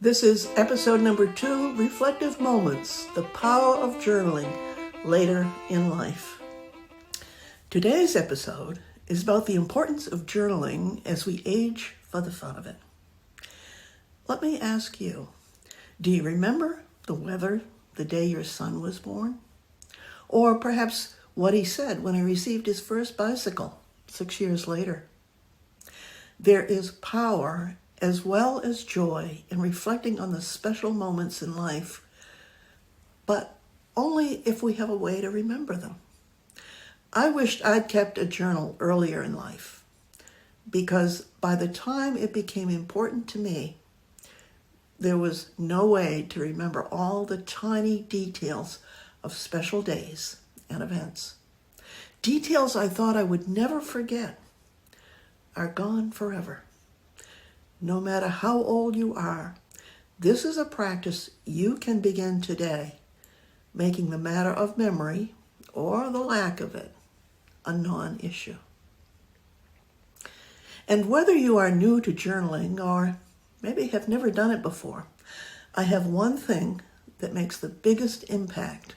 This is episode number 2, Reflective Moments, the Power of Journaling Later in Life. Today's episode is about the importance of journaling as we age for the fun of it. Let me ask you, do you remember the weather the day your son was born? Or perhaps what he said when he received his first bicycle 6 years later? There is power as well as joy in reflecting on the special moments in life, but only if we have a way to remember them. I wished I'd kept a journal earlier in life, because by the time it became important to me, there was no way to remember all the tiny details of special days and events. Details I thought I would never forget are gone forever. No matter how old you are, this is a practice you can begin today, making the matter of memory, or the lack of it, a non-issue. And whether you are new to journaling or maybe have never done it before, I have one thing that makes the biggest impact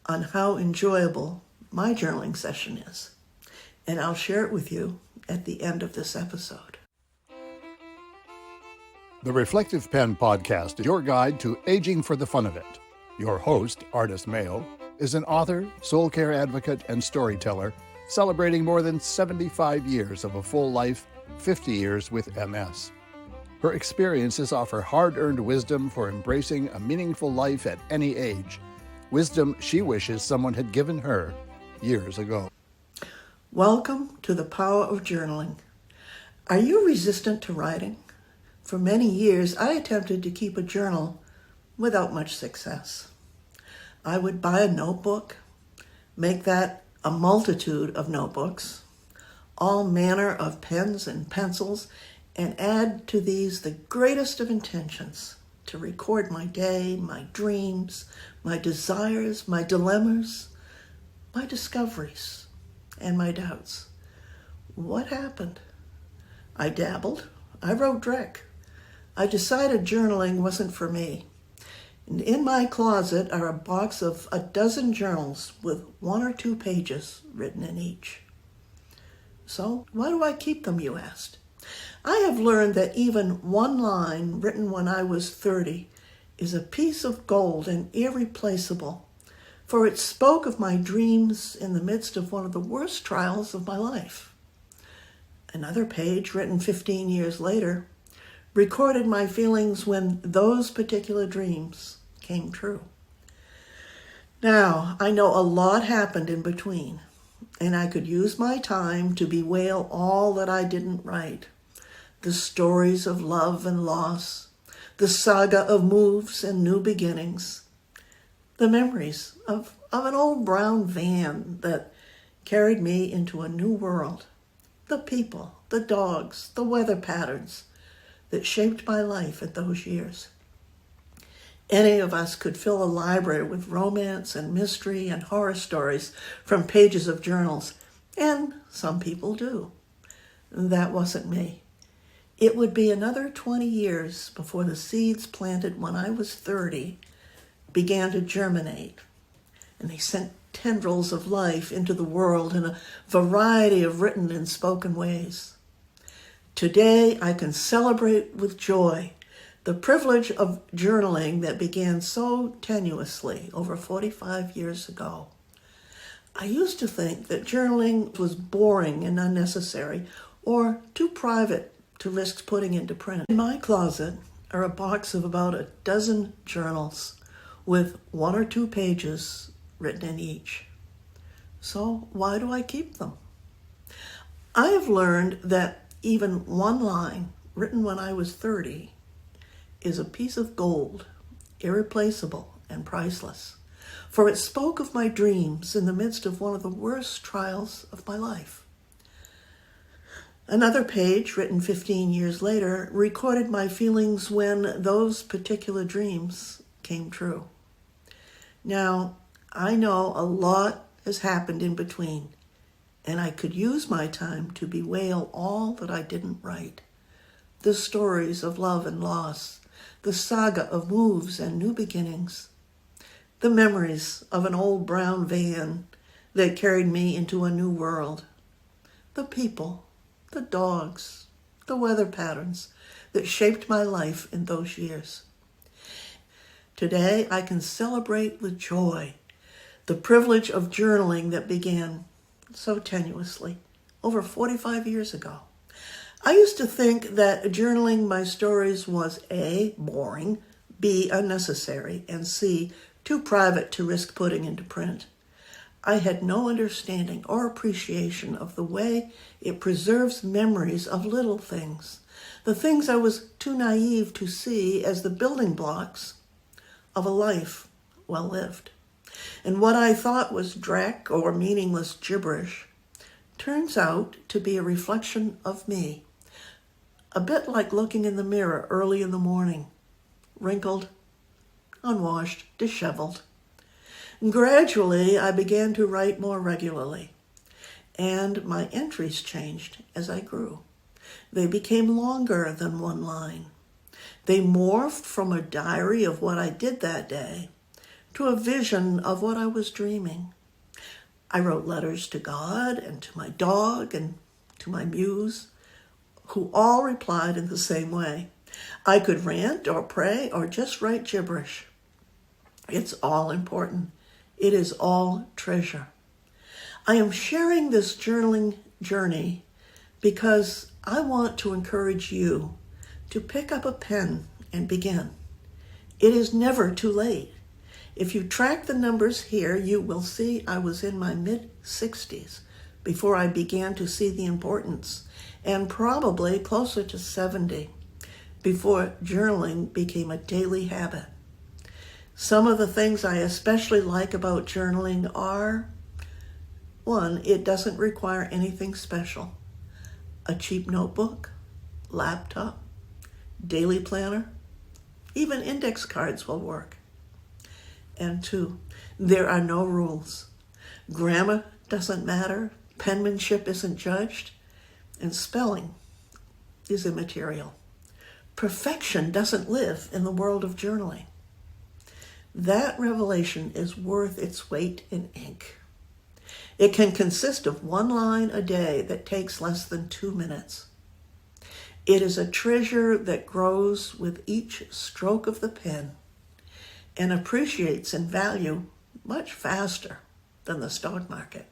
on how enjoyable my journaling session is, and I'll share it with you at the end of this episode. The Reflective Pen Podcast is your guide to aging for the fun of it. Your host, Ardis Mayo, is an author, soul care advocate, and storyteller celebrating more than 75 years of a full life, 50 years with MS. Her experiences offer hard-earned wisdom for embracing a meaningful life at any age, wisdom she wishes someone had given her years ago. Welcome to the power of journaling. Are you resistant to writing? For many years, I attempted to keep a journal without much success. I would buy a notebook, make that a multitude of notebooks, all manner of pens and pencils, and add to these the greatest of intentions to record my day, my dreams, my desires, my dilemmas, my discoveries, and my doubts. What happened? I dabbled. I wrote Drek. I decided journaling wasn't for me. And in my closet are a box of a dozen journals with 1 or 2 pages written in each. So why do I keep them, you asked? I have learned that even one line written when I was 30 is a piece of gold and irreplaceable, for it spoke of my dreams in the midst of one of the worst trials of my life. Another page, written 15 years later, recorded my feelings when those particular dreams came true. Now, I know a lot happened in between, and I could use my time to bewail all that I didn't write. The stories of love and loss, the saga of moves and new beginnings, the memories of an old brown van that carried me into a new world, the people, the dogs, the weather patterns that shaped my life at those years. Any of us could fill a library with romance and mystery and horror stories from pages of journals, and some people do. That wasn't me. It would be another 20 years before the seeds planted when I was 30 began to germinate, and they sent tendrils of life into the world in a variety of written and spoken ways. Today, I can celebrate with joy the privilege of journaling that began so tenuously over 45 years ago. I used to think that journaling was boring and unnecessary, or too private to risk putting into print. In my closet are a box of about a dozen journals with 1 or 2 pages written in each. So why do I keep them? I have learned that even one line written when I was 30 is a piece of gold, irreplaceable and priceless, for it spoke of my dreams in the midst of one of the worst trials of my life. Another page, written 15 years later, recorded my feelings when those particular dreams came true. Now, I know a lot has happened in between, and I could use my time to bewail all that I didn't write. The stories of love and loss, the saga of moves and new beginnings, the memories of an old brown van that carried me into a new world, the people, the dogs, the weather patterns that shaped my life in those years. Today, I can celebrate with joy the privilege of journaling that began so tenuously over 45 years ago. I used to think that journaling my stories was A, boring, B, unnecessary, and C, too private to risk putting into print. I had no understanding or appreciation of the way it preserves memories of little things, the things I was too naive to see as the building blocks of a life well lived. And what I thought was dreck or meaningless gibberish turns out to be a reflection of me, a bit like looking in the mirror early in the morning, wrinkled, unwashed, disheveled. Gradually, I began to write more regularly, and my entries changed as I grew. They became longer than one line. They morphed from a diary of what I did that day to a vision of what I was dreaming. I wrote letters to God and to my dog and to my muse, who all replied in the same way. I could rant or pray or just write gibberish. It's all important. It is all treasure. I am sharing this journaling journey because I want to encourage you to pick up a pen and begin. It is never too late. If you track the numbers here, you will see I was in my mid-60s before I began to see the importance, and probably closer to 70 before journaling became a daily habit. Some of the things I especially like about journaling are, 1, it doesn't require anything special. A cheap notebook, laptop, daily planner, even index cards will work. And 2, there are no rules. Grammar doesn't matter, penmanship isn't judged, and spelling is immaterial. Perfection doesn't live in the world of journaling. That revelation is worth its weight in ink. It can consist of one line a day that takes less than 2 minutes. It is a treasure that grows with each stroke of the pen and appreciates in value much faster than the stock market.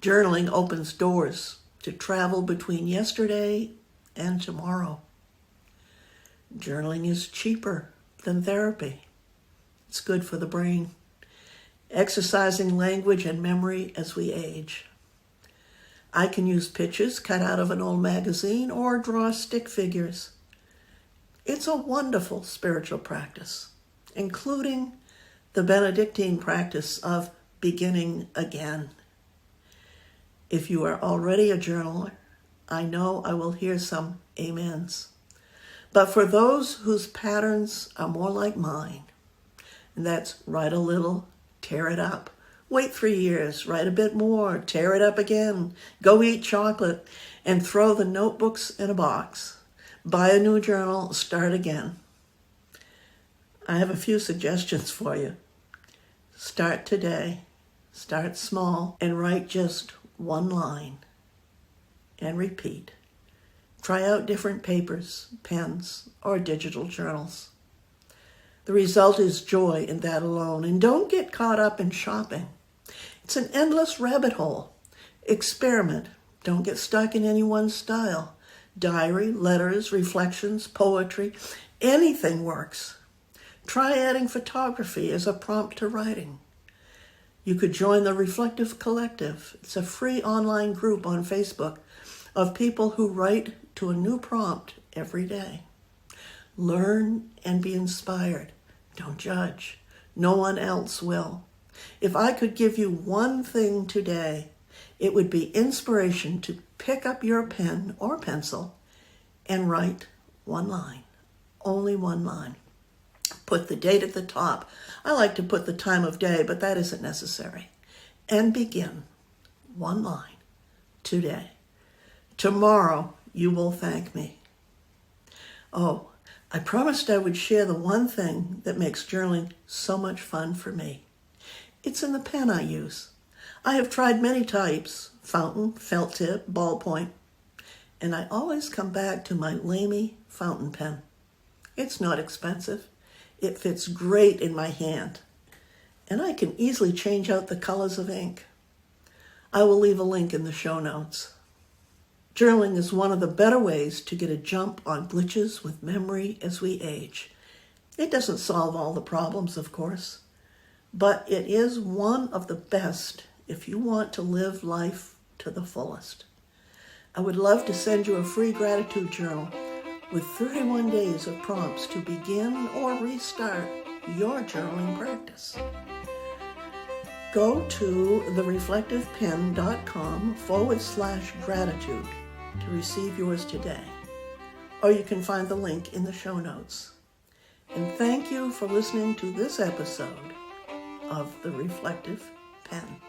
Journaling opens doors to travel between yesterday and tomorrow. Journaling is cheaper than therapy. It's good for the brain, exercising language and memory as we age. I can use pictures cut out of an old magazine or draw stick figures. It's a wonderful spiritual practice, including the Benedictine practice of beginning again. If you are already a journaler, I know I will hear some amens. But for those whose patterns are more like mine, and that's write a little, tear it up, wait 3 years, write a bit more, tear it up again, go eat chocolate, and throw the notebooks in a box. Buy a new journal, start again. I have a few suggestions for you. Start today, start small, and write just one line, and repeat. Try out different papers, pens, or digital journals. The result is joy in that alone, and don't get caught up in shopping. It's an endless rabbit hole. Experiment. Don't get stuck in any one style. Diary, letters, reflections, poetry, anything works. Try adding photography as a prompt to writing. You could join the Reflective Collective. It's a free online group on Facebook of people who write to a new prompt every day. Learn and be inspired. Don't judge. No one else will. If I could give you one thing today, it would be inspiration to pick up your pen or pencil and write one line. Only one line. Put the date at the top. I like to put the time of day, but that isn't necessary. And begin. One line. Today. Tomorrow, you will thank me. Oh, I promised I would share the one thing that makes journaling so much fun for me. It's in the pen I use. I have tried many types, fountain, felt tip, ballpoint, and I always come back to my Lamy fountain pen. It's not expensive. It fits great in my hand, and I can easily change out the colors of ink. I will leave a link in the show notes. Journaling is one of the better ways to get a jump on glitches with memory as we age. It doesn't solve all the problems, of course, but it is one of the best if you want to live life to the fullest. I would love to send you a free gratitude journal with 31 days of prompts to begin or restart your journaling practice. Go to thereflectivepen.com/gratitude to receive yours today, or you can find the link in the show notes. And thank you for listening to this episode of The Reflective Pen.